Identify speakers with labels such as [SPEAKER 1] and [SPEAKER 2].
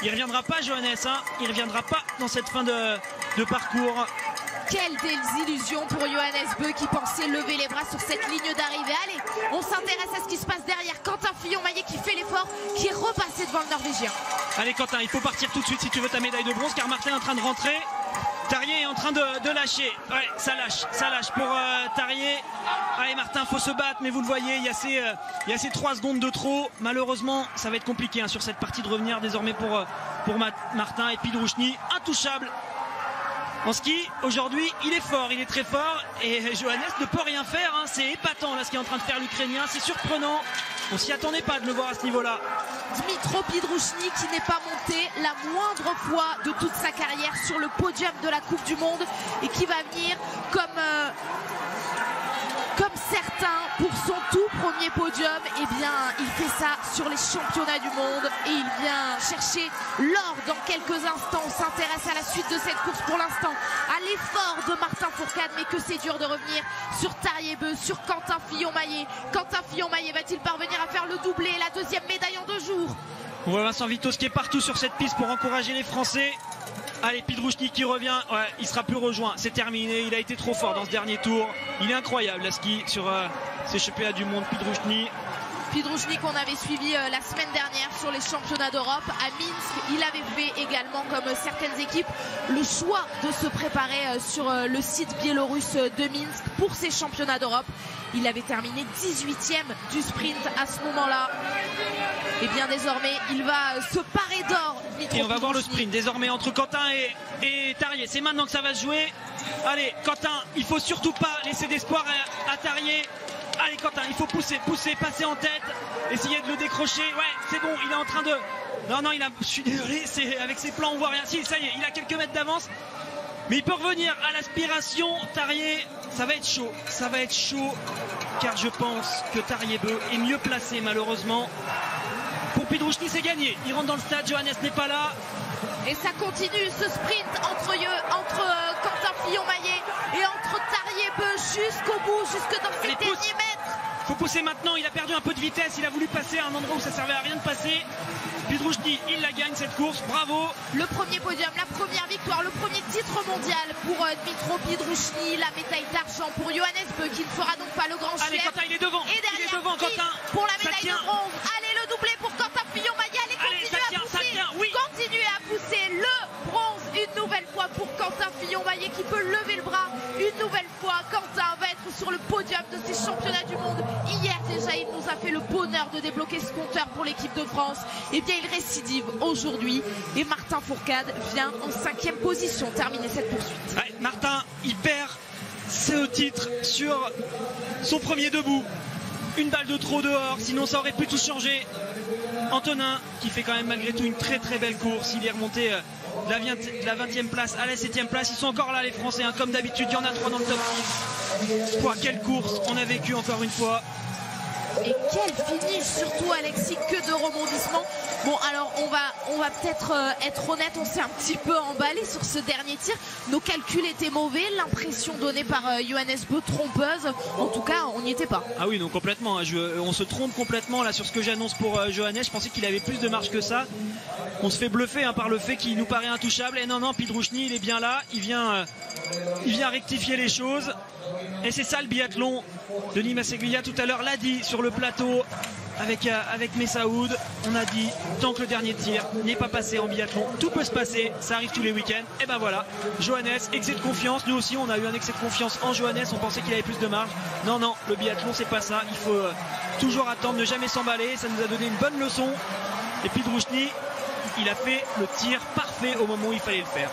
[SPEAKER 1] Il reviendra pas, Johannes, hein. Il reviendra pas dans cette fin de parcours.
[SPEAKER 2] Quelle désillusion pour Johannes Beu qui pensait lever les bras sur cette ligne d'arrivée. Allez, on s'intéresse à ce qui se passe derrière. Quentin Fillon-Maillet qui fait l'effort, qui est repassé devant le Norvégien.
[SPEAKER 1] Allez Quentin, il faut partir tout de suite si tu veux ta médaille de bronze, car Martin est en train de rentrer. Tarier est en train de lâcher. Ouais, ça lâche pour Tarier. Allez Martin, faut se battre, mais vous le voyez, il y a ces 3 secondes de trop. Malheureusement, ça va être compliqué hein, sur cette partie de revenir désormais pour Martin. Et Pidruchny, intouchable. En ski, aujourd'hui, il est fort, il est très fort. Et Johannes ne peut rien faire. Hein. C'est épatant là ce qu'est en train de faire l'Ukrainien. C'est surprenant. On s'y attendait pas de le voir à ce niveau-là.
[SPEAKER 2] Dmytro Pidruchny qui n'est pas monté la moindre fois de toute sa carrière sur le podium de la Coupe du Monde et qui va venir comme certains pour son tout premier podium. Eh bien, il fait ça sur les championnats du monde et il vient chercher l'or dans quelques instants. On s'intéresse à la suite de cette course pour l'instant, à l'effort de Martin Fourcade, mais que c'est dur de revenir sur Tarier Beu, sur Quentin Fillon-Maillet. Quentin Fillon-Maillet va-t-il parvenir à faire le doublé, la deuxième médaille en 2 jours?
[SPEAKER 1] On voit Vincent Vitos qui est partout sur cette piste pour encourager les Français. Allez, Pidruchny qui revient, ouais, il sera plus rejoint, c'est terminé, il a été trop fort dans ce dernier tour. Il est incroyable à ski sur ces championnats du monde, Pidruchny
[SPEAKER 2] qu'on avait suivi la semaine dernière sur les championnats d'Europe à Minsk. Il avait fait également, comme certaines équipes, le choix de se préparer sur le site biélorusse de Minsk pour ces championnats d'Europe. Il avait terminé 18e du sprint à ce moment-là. Et bien désormais, il va se parer d'or.
[SPEAKER 1] Et on va voir le sprint désormais entre Quentin et Tarier. C'est maintenant que ça va se jouer. Allez, Quentin, il faut surtout pas laisser d'espoir à Tarier. Allez Quentin, il faut pousser, passer en tête, essayer de le décrocher. Ouais, c'est bon, il est en train de... Non, je suis désolé, avec ses plans on voit rien. Si, ça y est, il a quelques mètres d'avance. Mais il peut revenir à l'aspiration. Tarier, ça va être chaud, car je pense que Tarier Beu est mieux placé malheureusement. Pour Pidruchny, c'est gagné. Il rentre dans le stade, Johannes n'est pas là.
[SPEAKER 2] Et ça continue, ce sprint entre Quentin Fillon-Maillet et entre Tarier Beu jusqu'au bout, jusque dans ces derniers mètres.
[SPEAKER 1] Faut pousser maintenant, il a perdu un peu de vitesse, il a voulu passer à un endroit où ça servait à rien de passer. Pidruchny, il la gagne cette course, bravo.
[SPEAKER 2] Le premier podium, la première victoire, le premier titre mondial pour Dmytro Pidruchny, la médaille d'argent pour Johannes Beu qui ne fera donc pas le grand chef.
[SPEAKER 1] Allez Quentin, il est devant.
[SPEAKER 2] Et derrière,
[SPEAKER 1] il est devant Quentin.
[SPEAKER 2] Pour la médaille de bronze. Allez, le doublé pour Quentin Fillon-Maillet.
[SPEAKER 1] Oui.
[SPEAKER 2] Continuez à pousser le bronze une nouvelle fois pour Quentin Fillon-Maillet qui peut lever le bras une nouvelle fois. Quentin va être sur le podium de ces championnats du monde. Hier déjà, il nous a fait le bonheur de débloquer ce compteur pour l'équipe de France. Et bien, il récidive aujourd'hui et Martin Fourcade vient en 5e position terminer cette poursuite.
[SPEAKER 1] Ouais, Martin, il perd ce titre sur son premier debout. Une balle de trop dehors, sinon ça aurait pu tout changer. Antonin qui fait quand même malgré tout une très très belle course. Il est remonté de la 20e place à la 7e place. Ils sont encore là les Français, hein. Comme d'habitude, il y en a 3 dans le top 6. Quoi, quelle course on a vécu encore une fois.
[SPEAKER 2] Et quel finish, surtout Alexis, que de rebondissements. Bon, alors on va peut-être être honnête, on s'est un petit peu emballé sur ce dernier tir. Nos calculs étaient mauvais, l'impression donnée par Johannes Beu trompeuse. En tout cas, on n'y était pas.
[SPEAKER 1] Ah oui, non, complètement. On se trompe complètement là sur ce que j'annonce pour Johannes. Je pensais qu'il avait plus de marge que ça. On se fait bluffer hein, par le fait qu'il nous paraît intouchable. Et non, Pidruchny, il est bien là. Il vient rectifier les choses. Et c'est ça le biathlon. Denis Masseglia tout à l'heure l'a dit sur le plateau avec Messaoud. On a dit, tant que le dernier tir n'est pas passé en biathlon, tout peut se passer, ça arrive tous les week-ends. Et ben voilà, Johannes, excès de confiance. Nous aussi on a eu un excès de confiance en Johannes, on pensait qu'il avait plus de marge. Non, le biathlon c'est pas ça. Il faut toujours attendre, ne jamais s'emballer. Ça nous a donné une bonne leçon. Et Pidruchny, il a fait le tir parfait au moment où il fallait le faire.